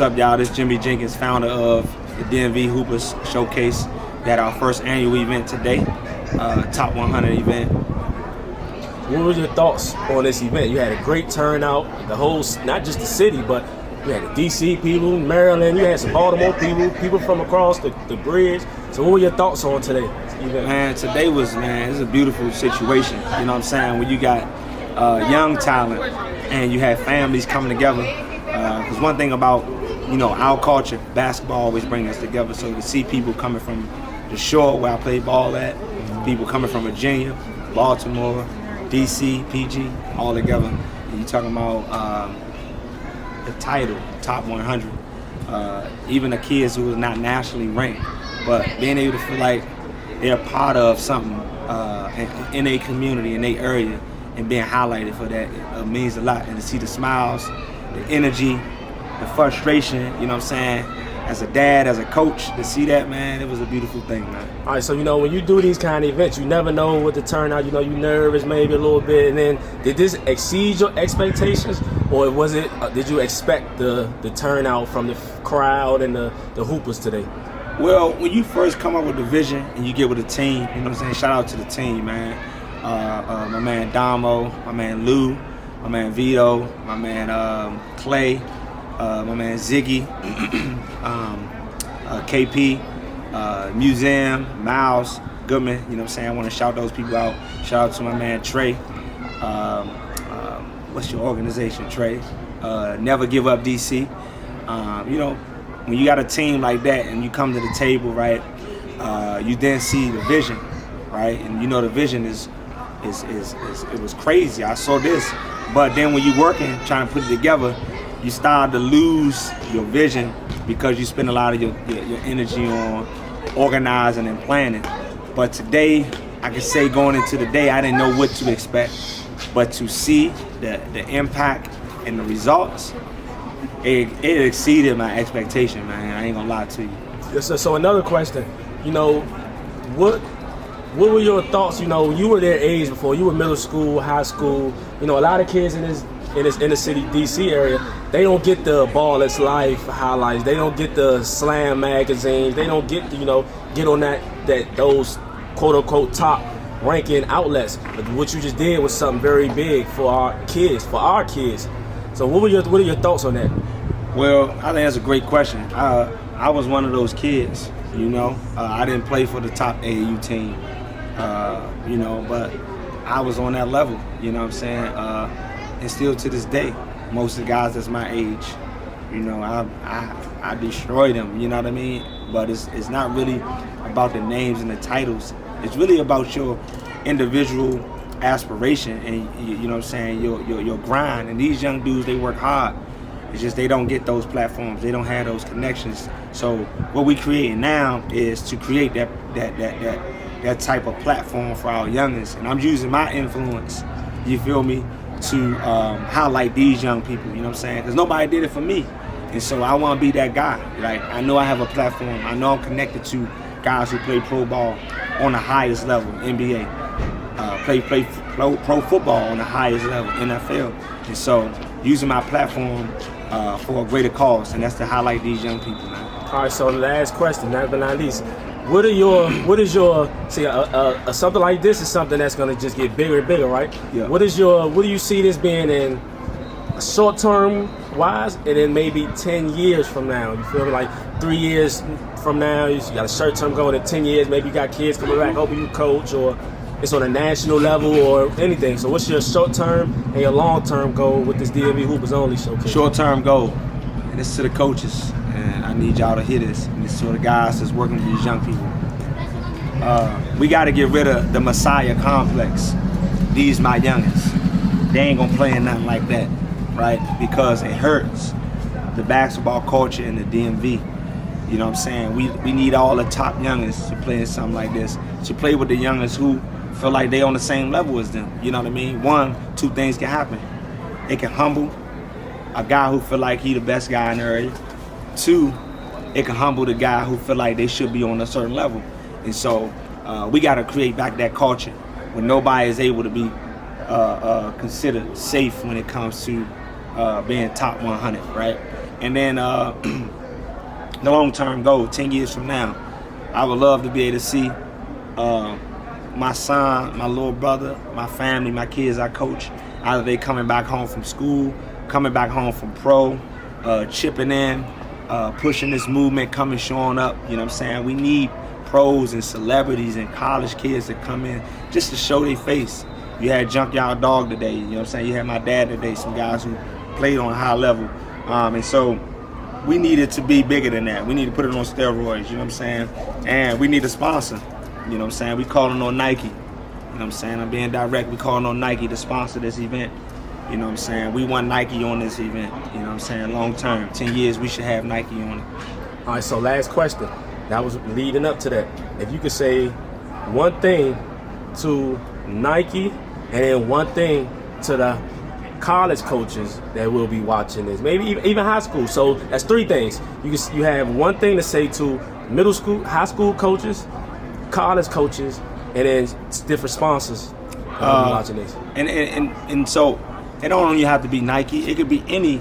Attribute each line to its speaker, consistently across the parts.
Speaker 1: up, y'all? This is Jimmie Jenkins, founder of the DMV Hoopers Showcase. We had our first annual event today, Top 100 event.
Speaker 2: What were your thoughts on this event? You had a great turnout, the whole, not just the city, but you had the DC people, Maryland, you had some Baltimore people from across the bridge. So what were your thoughts on today?
Speaker 1: Man, today was, it's a beautiful situation. You know what I'm saying? When you got young talent and you have families coming together. Because one thing about, our culture, basketball always brings us together. So to see people coming from the shore where I played ball at, people coming from Virginia, Baltimore, DC, PG, all together. And you're talking about the title, Top 100. Even the kids who was not nationally ranked, but being able to feel like they're part of something in a community, in a area, and being highlighted for that means a lot. And to see the smiles, the energy, the frustration, you know what I'm saying? As a dad, as a coach, to see that, man, it was a beautiful thing, man.
Speaker 2: All right, so when you do these kind of events, you never know what the turnout. You're nervous maybe a little bit, and then did this exceed your expectations, or was it? Did you expect the turnout from the crowd and the hoopers today?
Speaker 1: Well, when you first come up with the vision and you get with a team, you know what I'm saying? Shout out to the team, man. My man Damo, my man Lou, my man Vito, my man Clay, my man Ziggy, KP, Museum, Miles, Goodman, you know what I'm saying? I want to shout those people out. Shout out to my man Trey. What's your organization, Trey? Never Give Up DC. When you got a team like that and you come to the table, right, you then see the vision, right? And the vision is it was crazy. I saw this. But then when you're working, trying to put it together, you start to lose your vision because you spend a lot of your energy on organizing and planning. But today, I can say going into the day, I didn't know what to expect. But to see the impact and the results, it exceeded my expectation, man. I ain't gonna lie to you.
Speaker 2: Yes, sir. So another question, what were your thoughts? You were their age before. You were middle school, high school. A lot of kids in this inner city DC area, they don't get the Ball It's Life highlights. They don't get the Slam magazines. They don't get get on those quote unquote top ranking outlets. But what you just did was something very big for our kids. So what are your thoughts on that?
Speaker 1: Well, I think that's a great question. I was one of those kids, I didn't play for the top AAU team, but I was on that level, you know what I'm saying? And still to this day, most of the guys that's my age, I destroy them, you know what I mean? But it's not really about the names and the titles. It's really about your individual aspiration and you know what I'm saying, your grind. And these young dudes, they work hard. It's just they don't get those platforms. They don't have those connections. So what we create now is to create that type of platform for our youngins. And I'm using my influence, you feel me, to highlight these young people, you know what I'm saying? Because nobody did it for me. And so I want to be that guy. Like, I know I have a platform. I know I'm connected to guys who play pro ball on the highest level, NBA. Play pro football on the highest level, NFL. And so using my platform for a greater cause, and that's to highlight these young people, man.
Speaker 2: All right, so the last question, last but not least, what is your something like this is something that's gonna just get bigger and bigger, right?
Speaker 1: Yeah.
Speaker 2: What do you see this being in short term wise, and then maybe 10 years from now? You feel me? Like 3 years from now, you got a short term going. In 10 years, maybe you got kids coming back, hoping you coach, or it's on a national level or anything. So what's your short term and your long term goal with this DMV Hoopers Only Showcase?
Speaker 1: Short term goal, and this is to the coaches, and I need y'all to hear this, and this is to the guys that's working with these young people. We got to get rid of the Messiah complex. These my youngins. They ain't gonna play in nothing like that, right? Because it hurts the basketball culture in the DMV. You know what I'm saying? We need all the top youngins to play in something like this, to play with the youngins who feel like they on the same level as them. You know what I mean? Two things can happen. It can humble a guy who feel like he the best guy in the area. Two, it can humble the guy who feel like they should be on a certain level. And so we got to create back that culture when nobody is able to be considered safe when it comes to being top 100, right? And then the long-term goal, 10 years from now, I would love to be able to see my son, my little brother, my family, my kids I coach, either they coming back home from school, coming back home from pro, chipping in, pushing this movement, coming, showing up. You know what I'm saying? We need pros and celebrities and college kids to come in just to show their face. You had Junkyard Dog today, you know what I'm saying? You had my dad today, some guys who played on a high level. And so we needed to be bigger than that. We need to put it on steroids, you know what I'm saying? And we need a sponsor, you know what I'm saying? We calling on Nike, you know what I'm saying? I'm being direct, we calling on Nike to sponsor this event. You know what I'm saying? We want Nike on this event, you know what I'm saying? Long term, 10 years, we should have Nike on it.
Speaker 2: All right, so last question. That was leading up to that. If you could say one thing to Nike and then one thing to the college coaches that will be watching this, maybe even high school. So that's three things. You have one thing to say to middle school, high school coaches, college coaches, and then different sponsors that will be watching this.
Speaker 1: And so it don't only have to be Nike. It could be any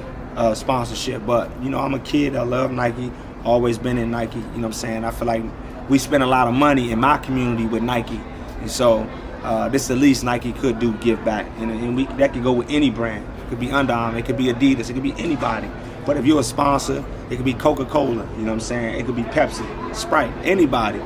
Speaker 1: sponsorship. But you know, I'm a kid. I love Nike. Always been in Nike. You know what I'm saying? I feel like we spend a lot of money in my community with Nike, and so this at least Nike could do give back, and that could go with any brand. It could be Under Armour, it could be Adidas, it could be anybody. But if you're a sponsor, it could be Coca-Cola. You know what I'm saying? It could be Pepsi, Sprite, anybody.